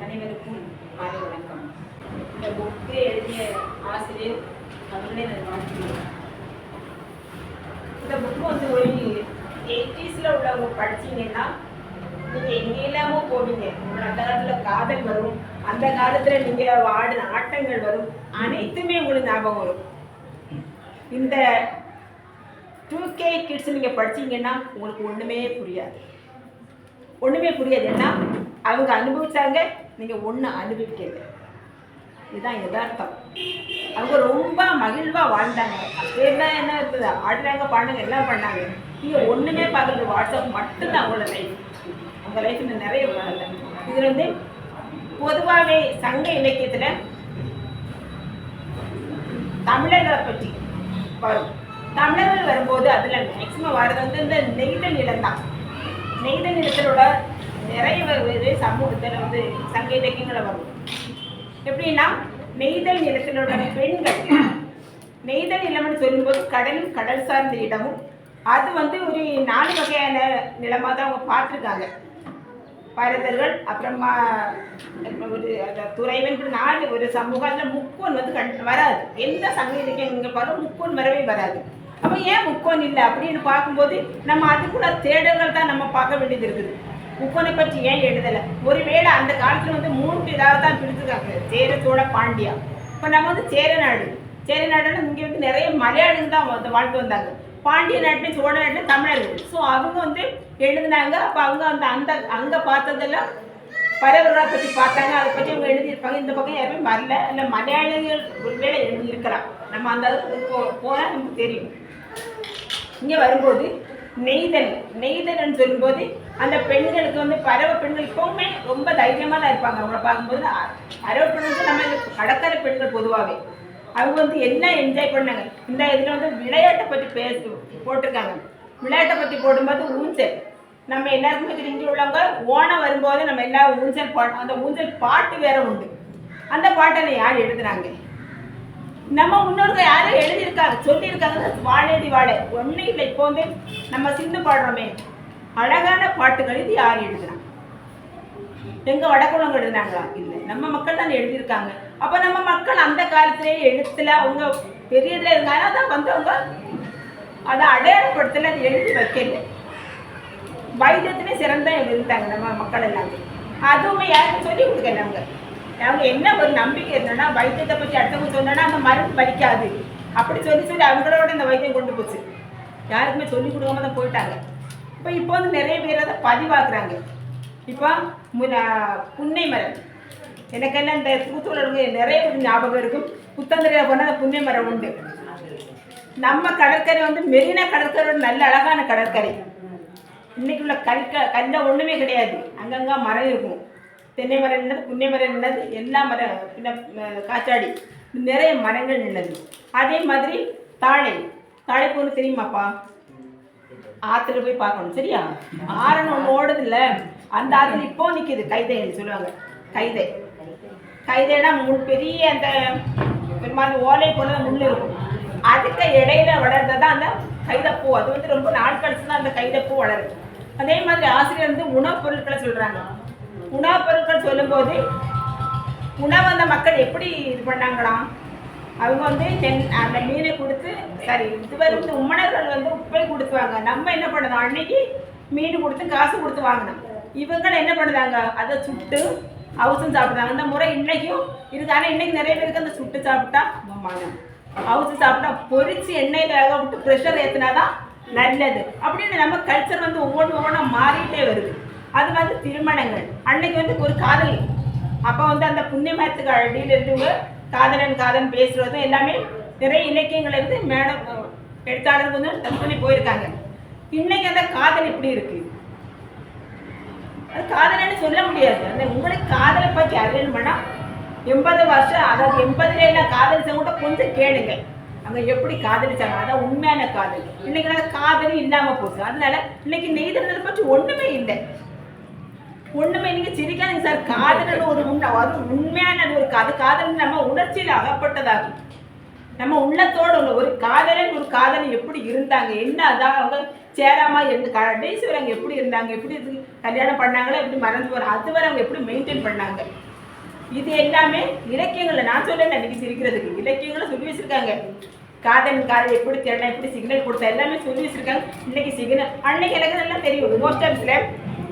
அனைவருக்கும் மாலை வணக்கம். இந்த புக்கை எழுதிய ஆசிரியர் அவர்களே நான் வாழ்த்துகிறேன். இந்த புக்கு வந்து ஒரு 80s உள்ளவங்க படிச்சீங்கன்னா நீங்கள் எங்கெல்லாமோ போவீங்க. உங்களோட அந்த காலத்தில் காதல் வரும், அந்த காலத்தில் நீங்கள் ஆடின ஆட்டங்கள் வரும், அனைத்துமே உங்களுக்கு ஞாபகம் வரும். இந்த 2K கிட்ஸ் நீங்கள் படிச்சீங்கன்னா உங்களுக்கு ஒன்றுமே புரியாது. ஏன்னா அவங்க அனுபவிச்சாங்க, நீங்கள் ஒன்று அனுபவிக்கல. இதுதான் யதார்த்தம். அவங்க ரொம்ப மகிழ்வாக வாழ்ந்தாங்க. அப்படியெல்லாம் என்ன இருக்குது, ஆடுறாங்க, பாடுறாங்க, எல்லாம் பண்ணாங்க. நீங்கள் ஒன்றுமே பார்க்குறது வாட்ஸ்அப் மட்டும்தான் அவங்களோட லைஃப். உங்கள் லைஃப்பில் நிறைய வரல. இதில் வந்து பொதுவாகவே சங்க இலக்கியத்தில் தமிழர்களை பற்றி வரும். தமிழர்கள் வரும்போது அதில் மேக்சிமம் வர்றது வந்து இந்த நெய்தல் நிலம் தான். நெய்தல் நிலத்திலோட நிறைய சமூகத்தில் வந்து சங்க இலக்கியங்களை வரும். எப்படின்னா நெய்தல் நிலத்திலோட பெண்கள், நெய்தல் நிலம்னு சொல்லும்போது கடலும் கடல் சார்ந்த இடமும், அது வந்து ஒரு 4 வகையான நிலமாக தான் அவங்க பார்த்துருக்காங்க. பரதர்கள், அப்புறமா ஒரு துறைவன், 4 ஒரு சமூகம். அதில் முக்கோன் வந்து வராது. எந்த சங்க இலக்கியம் இங்கே பாருங்க, முக்கோன் வரவே வராது. அப்போ ஏன் முக்கோன் இல்லை அப்படின்னு பார்க்கும்போது நம்ம அதுக்குள்ள தேடல்கள் தான் நம்ம பார்க்க வேண்டியது இருக்குது. முக்கோனை பற்றி ஏன் எழுதலை? ஒருவேளை அந்த காலத்தில் வந்து 3 இதாக தான் பிரிச்சுருக்காங்க, சேர, சோழ, பாண்டியா. இப்போ நம்ம வந்து சேர நாடுன்னா இங்கே வந்து நிறைய மலையாளிகள் தான் வாழ்ந்து வந்தாங்க. பாண்டிய நாட்டிலையும் சோழ நாட்டிலையும் தமிழர்கள். ஸோ அவங்க வந்து எழுதினாங்க. அப்போ அவங்க அங்கே பார்த்ததெல்லாம் பரவர்களை பற்றி பார்த்தாங்க, அதை பற்றி அவங்க எழுதியிருப்பாங்க. இந்த பக்கம் யாருமே வரல, இல்லை மலையாளிகள் ஒருவேளை எழுதியிருக்கலாம். நம்ம அந்த போனால் நமக்கு தெரியும். இங்கே வரும்போது நெய்தல்னு சொல்லும்போது அந்த பெண்களுக்கு வந்து பறவை பெண்கள் இப்போவுமே ரொம்ப தைரியமாக தான் இருப்பாங்க. அவங்கள பார்க்கும்போது பறவை பெண்கள் நம்ம கடற்கரை பெண்கள் பொதுவாகவே அவங்க வந்து என்ன என்ஜாய் பண்ணாங்க. இந்த இதில் வந்து விளையாட்டை பற்றி போட்டிருக்காங்க. விளையாட்டை பற்றி போடும்போது ஊஞ்சல், நம்ம எல்லாருக்குமே தெரிஞ்சு உள்ளவங்க ஓணம் வரும்போது நம்ம எல்லா ஊஞ்சல் பாட்டு, அந்த ஊஞ்சல் பாட்டு வேற உண்டு. அந்த பாட்டை யார் எழுதுனாங்க? நம்ம முன்னோர்கள் யாரும் எழுதியிருக்காங்க, சொல்லியிருக்காங்க. வாழேடி வாழை ஒன்றும் இல்லை. இப்போ வந்து நம்ம சிந்து பாடுறோமே, அழகான பாட்டுகள், இது யார் எழுதுனாங்க? எங்கள் வடக்குள்ளவங்க எழுதுனாங்களா? இல்லை, நம்ம மக்கள் தான் எழுதியிருக்காங்க. அப்போ நம்ம மக்கள் அந்த காலத்திலேயே எழுத்துல அவங்க பெரியதில் இருந்தாங்க. அதான் வந்து அவங்க அதை அடையாளப்படுத்தலை, அது எழுதி வைக்கல. வைத்தியத்திலே சிறந்த இருந்தாங்க நம்ம மக்கள் எல்லாமே. அதுவுமே யாருக்கும் சொல்லி கொடுக்கல. அவங்க என்ன ஒரு நம்பிக்கை இருந்தோன்னா, வைத்தியத்தை பற்றி அடுத்தவங்க சொன்னோன்னா அந்த மருந்து பலிக்காது அப்படி சொல்லி அவங்களோட இந்த வைத்தியம் கொண்டு போச்சு. யாருக்குமே சொல்லிக் கொடுக்காம தான் போயிட்டாங்க. இப்போ வந்து நிறைய பேர் அதை பதிவாக்குறாங்க. இப்போ புன்னை மரம், எனக்கெல்லாம் இந்த தூத்துக்குடி நிறைய ஞாபகம் இருக்கும். புத்தந்தரையில் போனால் அந்த புன்னை மரம் உண்டு. நம்ம கடற்கரை வந்து மெரினா கடற்கரை நல்ல அழகான கடற்கரை. இன்னைக்கு உள்ள கல்ல ஒன்றுமே கிடையாது. அங்கங்கே மரம் இருக்கும். தென்னை மரம் நின்னது, புன்னை மரம் நின்னது, எல்லா மரம், பின்ன காற்றாடி, நிறைய மரங்கள் நின்னது. அதே மாதிரி தாழை போன்னு தெரியுமாப்பா? ஆற்றுல போய் பார்க்கணும், சரியா? ஆறுன்னு ஒன்று ஓடுது இல்லை, அந்த ஆற்றுல இப்போ நிற்கிது கைதைன்னு சொல்லுவாங்க. கைதைனா பெரிய அந்த பெரும்பாலும் ஓலை போல முள் இருக்கும். அதுக்கு இடையில வளர்றது தான் அந்த கைதைப்பூ. அது வந்து ரொம்ப நாள் கழிச்சு தான் அந்த கைதைப்பூ வளருது. அதே மாதிரி ஆசிரியர் வந்து உணவுப் பொருட்களை சொல்கிறாங்க. உணவுப் பொருட்கள் சொல்லும்போது உணவு அந்த மக்கள் எப்படி இது பண்ணாங்களாம்? அவங்க வந்து அந்த மீனை கொடுத்து, சரி இதுவரை வந்து உம்மனர்கள் வந்து உப்பை கொடுத்துவாங்க. நம்ம என்ன பண்ணுறோம், அன்னைக்கு மீன் கொடுத்து காசு கொடுத்து வாங்கினோம். இவங்க என்ன பண்ணுறாங்க, அதை சுட்டு அவுச்சும் சாப்பிட்றாங்க. அந்த முறை இன்னைக்கும் இருக்குது. ஆனால் இன்னைக்கு நிறைய பேருக்கு அந்த சுட்டு சாப்பிட்டா அவுச்சு சாப்பிட்டா, பொரிச்சு எண்ணெயில் வேக விட்டு ப்ரெஷர் ஏற்றினாதான் நல்லது அப்படின்னு நம்ம கல்ச்சர் வந்து ஒவ்வொன்றா மாறிட்டே வருது. அது வந்து திருமணங்கள் அன்னைக்கு வந்து ஒரு காதல். அப்போ வந்து அந்த புண்ணிய மரத்துக்கு அடியில் இருந்தவங்க காதலன் பேசுகிறதும் எல்லாமே நிறைய இலக்கியங்கள் இருந்து மேடம் எழுத்தாளருக்கு வந்து டச் பண்ணி போயிருக்காங்க. இன்னைக்கு அந்த காதல் இப்படி இருக்கு. அது காதலன்னு சொல்ல முடியாது. அந்த உங்களுக்கு காதலை பற்றி அறியணும்னா 80 வருஷம், அதாவது 80ல காதலிச்சவங்க கூட கொஞ்சம் கேளுங்க, அங்கே எப்படி காதலிச்சாங்க. அதான் உண்மையான காதல். இன்னைக்கு அந்த காதலும் இல்லாமல் போச்சு. அதனால இன்னைக்கு நெய்தலை பற்றி ஒன்றுமே இல்லை. நீங்கள் சிரிக்காதீங்க சார். காதல்னு ஒரு உண்மையான ஒரு காதல் நம்ம உணர்ச்சியில் அகப்பட்டதாகும். நம்ம உள்ளத்தோடு ஒரு காதலன் எப்படி இருந்தாங்க, என்ன அதான் அவங்க சேராமல் இருந்து கடைசி அங்கே எப்படி இருந்தாங்க, எப்படி இருக்கு கல்யாணம் பண்ணாங்களே எப்படி மறந்து போகிறாங்க, அதுவரை அவங்க எப்படி மெயின்டைன் பண்ணாங்க. இது எல்லாமே இலக்கியங்களில் நான் சொல்லலை, இன்னைக்கு சிரிக்கிறதுக்கு இலக்கியங்களை சொல்லி வச்சுருக்காங்க. காதல் எப்படி தேடலாம், எப்படி சிக்னல் கொடுத்தா எல்லாமே சொல்லி வச்சுருக்காங்க. இன்னைக்கு சிக்னல் அன்னைக்கு எனக்கு நல்லா தெரியும். போஸ்ட் ஆஃபீஸில்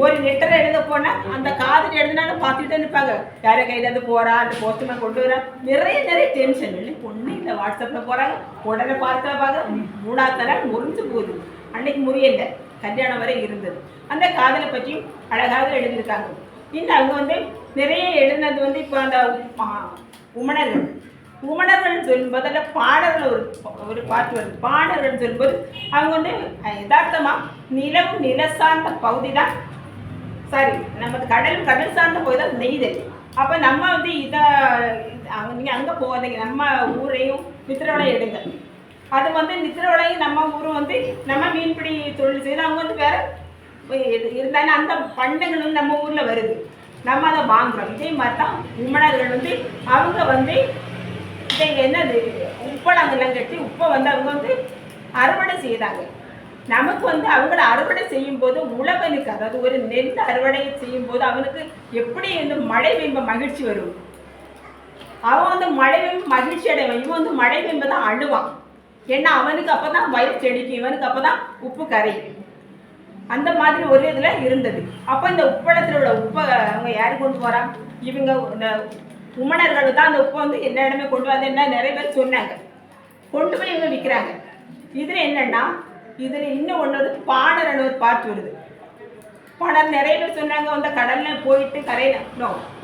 ஒரு லெட்டரை எழுத போனால் அந்த காதல் எழுதினாலும் பார்த்துட்டு நிற்பாங்க. யாரை கையிலேருந்து போகிறா, அந்த போஸ்ட்மேன் கொண்டு வரா, நிறைய டென்ஷன். இல்லை பொண்ணு இல்லை, வாட்ஸ்அப்பில் போகிறாங்க, உடனே பார்க்க 3ஆவது நாள் முறிஞ்சு போகுது. அன்னைக்கு முறியலை, கல்யாணம் வரை இருந்தது. அந்த காதலை பற்றியும் அழகாக எழுதியிருக்காங்க. இன்னும் அவங்க நிறைய எழுதினது இப்போ அந்த உமணர்கள் சொல்லும்போது அதில் பாடல்கள் ஒரு பாட்டு வருது. பாடல்கள் சொல்லும்போது அவங்க யதார்த்தமாக நிலம் சார்ந்த பகுதி தான், சாரி நமக்கு கடல் சார்ந்த பகுதி தான் நெய்தல். அப்போ நம்ம இதை நீங்கள் அங்கே போகாதீங்க, நம்ம ஊரையும் நித்திரவளை எடுங்க. அது நித்திரவளையும் நம்ம ஊரும் நம்ம மீன்பிடி தொழில் செய்து அவங்க வேறு இருந்தாலும் அந்த பண்டங்களும் நம்ம ஊரில் வருது, நம்ம அதை வாங்குகிறோம். இதே மாதிரி தான் உமணர்கள் அவங்க இதை என்னது உப்பளங்கெல்லாம் கட்டி உப்பை அவங்க அறுவடை செய்தாங்க. நமக்கு அவங்கள அறுவடை செய்யும்போது உழவனுக்கு, அதாவது ஒரு நெல் அறுவடை செய்யும்போது அவனுக்கு எப்படி மழை பெய்யும்ப மகிழ்ச்சி வரும். அவன் மழை பெய்யும் மகிழ்ச்சி அடைவான், இவன் மழை பெய்யும்போது தான் அழுவான். ஏன்னா அவனுக்கு அப்போ தான் வயிறு செடிக்கும், இவனுக்கு அப்போ தான் உப்பு கரையும். அந்த மாதிரி ஒரு இதில் இருந்தது. அப்போ இந்த உப்பளத்தில் உள்ள உப்பை அவங்க யார் கொண்டு போகிறான், இவங்க இந்த உமணர்கள் தான் அந்த உப்பை எல்லா இடமே கொண்டு வந்து என்ன நிறைய பேர் சொன்னாங்க, கொண்டு போய் இவங்க விற்கிறாங்க. இதில் என்னென்னா இதில் இன்னும் ஒன்று பாணர்னு ஒரு பாட்டு வருது. பாணர் நிறைய பேர் சொன்னாங்க அந்த கடலில் போயிட்டு கரையில்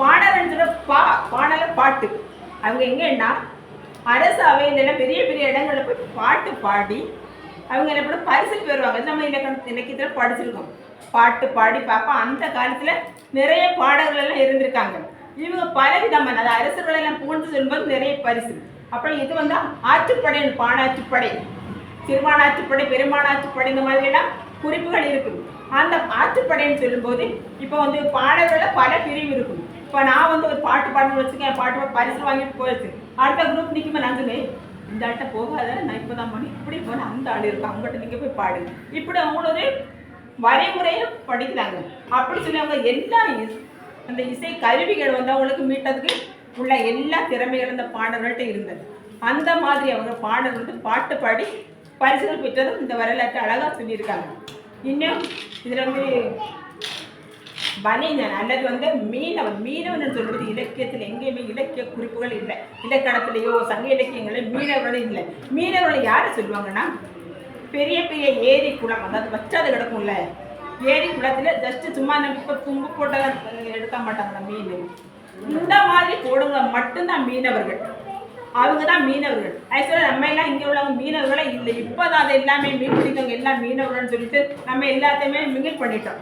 பாணர்ன்னு சொல்ல பாணல பாட்டு. அவங்க எங்கன்னா அரசு அவையில பெரிய பெரிய இடங்களில் போய் பாட்டு பாடி அவங்க என்ன பண்ண பரிசுக்கு வருவாங்க. நம்ம இலக்கியத்தில் படிச்சிருக்கோம், பாட்டு பாடி பார்ப்போம். அந்த காலத்தில் நிறைய பாடல்கள் எல்லாம் இருந்திருக்காங்க. இவங்க பலவிதமான அது அரசுகள் எல்லாம் புகழ்ந்து சொல்லும்போது நிறைய பரிசு. அப்புறம் இது ஆற்றுப்படை, பாணாற்றுப்படை, சிறுபானாற்றுப்படை, பெருமானாற்றுப்படை, இந்த மாதிரி எல்லாம் குறிப்புகள் இருக்குது. அந்த ஆற்றுப்படைன்னு சொல்லும்போது இப்போ பாடல்களில் பல பிரிவு இருக்கும். இப்போ நான் ஒரு பாட்டு பாடணும்னு வச்சுக்கேன், பாட்டு பரிசு வாங்கிட்டு போயிடுச்சு. அடுத்த குரூப் நிற்கும்போது நான் சொன்னேன், இந்த ஆள்கிட்ட போகாத, நான் இப்போ தான் பண்ணி இப்படி போனால் அந்த ஆள் இருக்கும், அவங்ககிட்ட நீங்கள் போய் பாடுங்க. இப்படி அவங்களோட வரைமுறையை படிக்கிறாங்க. அப்படி சொல்லி அவங்க எல்லா அந்த இசை கருவிகள் அவங்களுக்கு மீட்டதுக்கு உள்ள எல்லா திறமைகளும் அந்த பாடல்கள்கிட்ட இருந்தது. அந்த மாதிரி அவங்க பாடல் பாட்டு பாடி பரிசுகள் பெற்றதும் இந்த வரலாற்றை அழகாக சொல்லியிருக்காங்க. இன்னும் இதில் வணிகன் அல்லது மீனவன் சொல்வது இலக்கியத்தில் எங்கேயுமே இலக்கிய குறிப்புகள் இல்லை. இலக்கணத்திலேயோ சங்க இலக்கியங்களோ மீனவர்களும் இல்லை. மீனவர்களை யாரை சொல்லுவாங்கன்னா பெரிய பெரிய ஏரி குளம், அதாவது வச்சாது கிடக்கும்ல ஏரி குளத்தில் ஜஸ்ட்டு சும்மா இப்போ தும்பு போட்டதான் எடுக்க மாட்டாங்களா மீன், இந்த மாதிரி போடுங்க மட்டும்தான் மீனவர்கள். அவங்க தான் மீனவர்கள். ஆக்சுவலாக நம்ம எல்லாம் இங்கே உள்ளவங்க மீனவர்களே இல்லை. இப்போ தான் அதை எல்லாமே மீன் பிடித்தவங்க எல்லாம் மீனவர்கள்னு சொல்லிட்டு நம்ம எல்லாத்தையுமே மிங்கில் பண்ணிட்டோம்.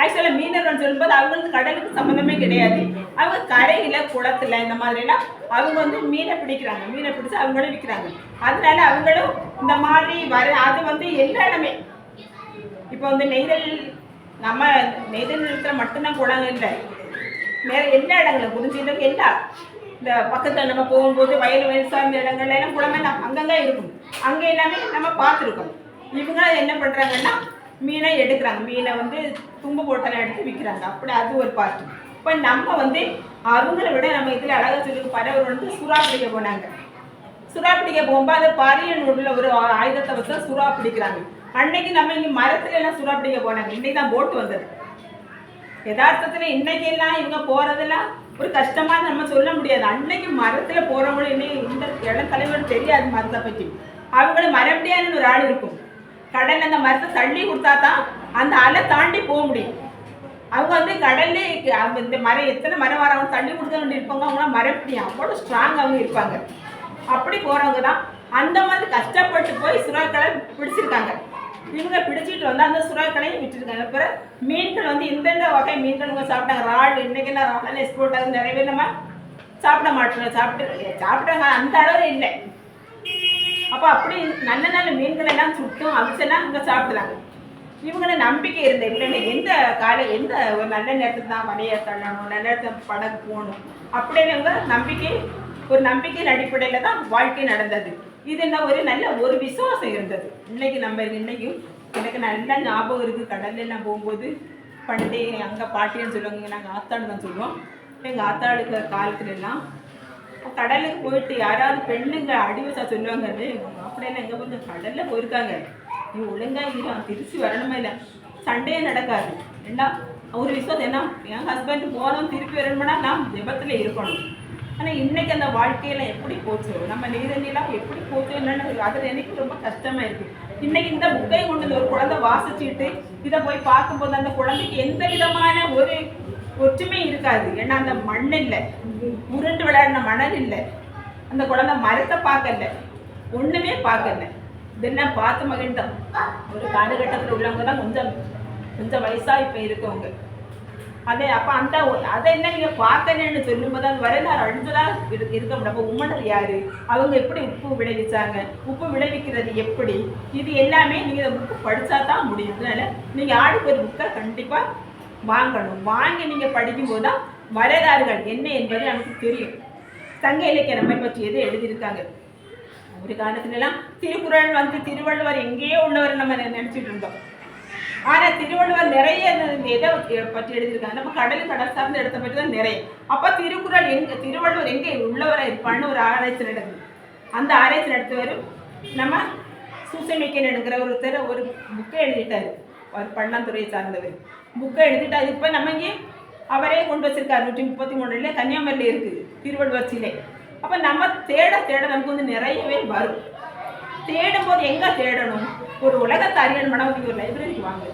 ஆக்சுவலாக மீனவர்கள் சொல்லும்போது அவங்களுக்கு கடலுக்கு சம்மந்தமே கிடையாது. அவங்க கரையில் குளத்தில் இந்த மாதிரிலாம் அவங்க மீனை பிடிக்கிறாங்க, மீனை பிடிச்சி அவங்களும் விற்கிறாங்க. அதனால அவங்களும் இந்த மாதிரி அது எல்லா இடமே இப்போ நெய்தல், நம்ம நெய்தல் நிலத்தில் மட்டும்தான் குளங்க இல்லை, வேற எல்லா இடங்களும் குறிஞ்சிட்டு எல்லா இந்த பக்கத்தில் நம்ம போகும்போது வயல் சார்ந்த இடங்கள்ல எல்லாம் குளமே அங்கங்கே இருக்கும். அங்கே எல்லாமே நம்ம பார்த்துருக்கோம். இவங்க என்ன பண்ணுறாங்கன்னா மீனை எடுக்கிறாங்க, மீனை தும்பு போட்டெல்லாம் எடுத்து விற்கிறாங்க. அப்படி அது ஒரு பார்த்து. இப்போ நம்ம அவங்கள விட நம்ம இதில் அழகாக சொல்லி பறவை சுறா பிடிக்க போனாங்க. சுறா பிடிக்க போகும்போது அது பாரியன் உள்ள ஒரு ஆயுதத்தை வச்சு சுறா பிடிக்கிறாங்க. அன்னைக்கு நம்ம இங்கே மரத்துல எல்லாம் சுறா பிடிக்க போனாங்க. இன்னைக்கு தான் போட்டு வந்தது. யதார்த்தத்தில் இன்னைக்கு எல்லாம் இவங்க போகிறதெல்லாம் ஒரு கஷ்டமாக நம்ம சொல்ல முடியாது. அன்னைக்கு மரத்தில் போகிறவங்களும் இன்னைக்கு இந்த இடம் தலைவர் தெரியாது மரத்தை பற்றி. அவங்களும் மரப்படியான்னு ஒரு ஆள் இருக்கும். கடலில் அந்த மரத்தை தள்ளி கொடுத்தா தான் அந்த அலை தாண்டி போக முடியும். அவங்க கடல்லே இந்த மரம் எத்தனை மரம் வர அவங்க தள்ளி கொடுக்க வேண்டி இருப்பாங்க. அவங்களாம் மரப்படியா அவ்வளோ ஸ்ட்ராங் அவங்க இருப்பாங்க. அப்படி போகிறவங்க தான் அந்த மாதிரி கஷ்டப்பட்டு போய் சுறாக்களை பிடிச்சிருக்காங்க. இவங்க பிடிச்சிட்டு அந்த சுறாக்களையும் விட்டுருக்காங்க. அப்புறம் மீன்கள் இந்தந்த வகை மீன்கள் சாப்பிட்டாங்க. ரால் இன்னைக்கெல்லாம் ரால் எக்ஸ்போர்ட் ஆகுது. நிறைய பேர் நம்ம சாப்பிட மாட்டோம், சாப்பிட்டாங்க அந்த அளவு இல்லை. அப்போ அப்படி நல்ல நல்ல மீன்கள் எல்லாம் சுட்டும் அவிச்செல்லாம் இங்கே சாப்பிடுறாங்க. இவங்கள நம்பிக்கை இருந்த இல்லைன்னா எந்த ஒரு நல்ல நேரத்துக்கு தான் வலையை தள்ளணும், நல்ல நேரத்தில் படகு போகணும் அப்படின்னு ஒரு நம்பிக்கையின் அடிப்படையில் தான் வாழ்க்கை நடந்தது. இது என்ன ஒரு நல்ல ஒரு விசுவாசம் இருந்தது. இன்னைக்கும் எனக்கு நல்லா ஞாபகம் இருக்குது. கடல்ல எல்லாம் போகும்போது பண்டே அங்கே பாட்டின்னு சொல்லுவாங்க, நாங்கள் ஆத்தாடு தான் சொல்லுவோம். எங்கள் ஆத்தாளுக்கு காலத்துல எல்லாம் கடலுக்கு போயிட்டு யாராவது பெண்ணுங்க அடிவசா சொல்லுவாங்க, அப்படியெல்லாம் எங்கே வந்து கடலில் போயிருக்காங்க, நீ ஒழுங்காக இரு, திருச்சி வரணுமா இல்லை, சண்டையே நடக்காது. ஏன்னா ஒரு விசுவாசம் என்ன, என் ஹஸ்பண்ட் போனோம் திருப்பி வரணும்னா நான் ஜெபத்தில் இருக்கணும். ஆனால் இன்றைக்கி அந்த வாழ்க்கையில் எப்படி போச்சோ, நம்ம நீரெல்லாம் எப்படி போச்சோ என்னன்னு அதில் எனக்கு ரொம்ப கஷ்டமாக இருக்குது. இன்றைக்கி இந்த புக்கை கொண்டு ஒரு குழந்தை வாசிச்சுட்டு இதை போய் பார்க்கும்போது அந்த குழந்தைக்கு எந்த விதமான ஒரு ஒற்றுமை இருக்காது. ஏன்னா அந்த மண் இல்லை, உருண்டு விளையாடின மணல் இல்லை, அந்த குழந்தை மரத்தை பார்க்கல, ஒன்றுமே பார்க்கல. இதெல்லாம் பார்த்து மகிழ்ந்தோம். ஒரு காலகட்டத்தில் உள்ளவங்க தான் கொஞ்சம் வயசாக இப்போ இருக்கவங்க. அதே அப்போ அதை என்ன நீங்கள் பார்க்கலன்னு சொல்லும்போது அந்த வரலாறு அழுந்ததாக இருக்க முடியும். அப்போ உமனர் யார், அவங்க எப்படி உப்பு விளைவிச்சாங்க, உப்பு விளைவிக்கிறது எப்படி, இது எல்லாமே நீங்கள் புக்கு படித்தா தான் முடியும். அதனால் நீங்கள் ஆளுக்கு ஒரு புக்கை கண்டிப்பாக வாங்கணும். வாங்கி நீங்கள் படிக்கும்போது தான் வரலாறுகள் என்ன என்பது நமக்கு தெரியும். சங்க இலக்கிய நம்மை பற்றி எது எழுதியிருக்காங்க. ஒரு காலத்துலலாம் திருக்குறள் திருவள்ளுவர் எங்கேயோ உள்ளவர் நம்ம நினச்சிட்டு இருந்தோம். ஆனால் திருவள்ளுவர் நிறைய எதை பற்றி எழுதியிருக்காங்க, நம்ம கடல் சார்ந்த இடத்தை பற்றி தான் நிறைய. அப்போ திருவள்ளுவர் எங்கே உள்ளவராக இருப்பான்னு ஒரு ஆராய்ச்சி நடக்குது. அந்த ஆராய்ச்சி நடத்துவர் நம்ம சூசமிக்கன்ங்கிற ஒருத்தர் ஒரு புக்கை எழுதிட்டார். அவர் பள்ளந்துறையை சார்ந்தவர். புக்கை எழுதிட்டார். இப்போ நம்ம இங்கே அவரே கொண்டு வச்சிருக்காரு. 133 கன்னியாகுமரியில் இருக்குது திருவள்ளுவர் சிலை. அப்போ நம்ம தேட நமக்கு நிறையவே வரும். தேடும்போது எங்கே தேடணும், ஒரு உலகத்தை அறியணும்னா ஒரு லைப்ரரிக்கு வாங்க.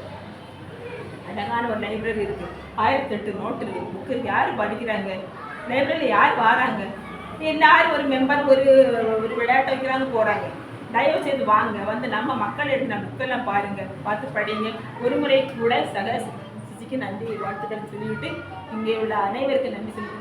அழகான ஒரு லைப்ரரி இருக்குது, 1008 நோட்டு இருக்குது, புக்கு இருக்குது. யார் படிக்கிறாங்க, லைப்ரரியில் யார் வராங்க, எல்லாரும் ஒரு மெம்பர் ஒரு விளையாட்டு வைக்கிறாங்க போகிறாங்க. தயவு செய்து வாங்க, நம்ம மக்கள் எடுத்து புக்கெல்லாம் பாருங்கள், பார்த்து படிங்க. ஒரு முறை கூட சிசிக்கு நன்றி வாழ்த்துக்கள் சொல்லிவிட்டு இங்கே உள்ள அனைவருக்கு நன்றி சொல்லி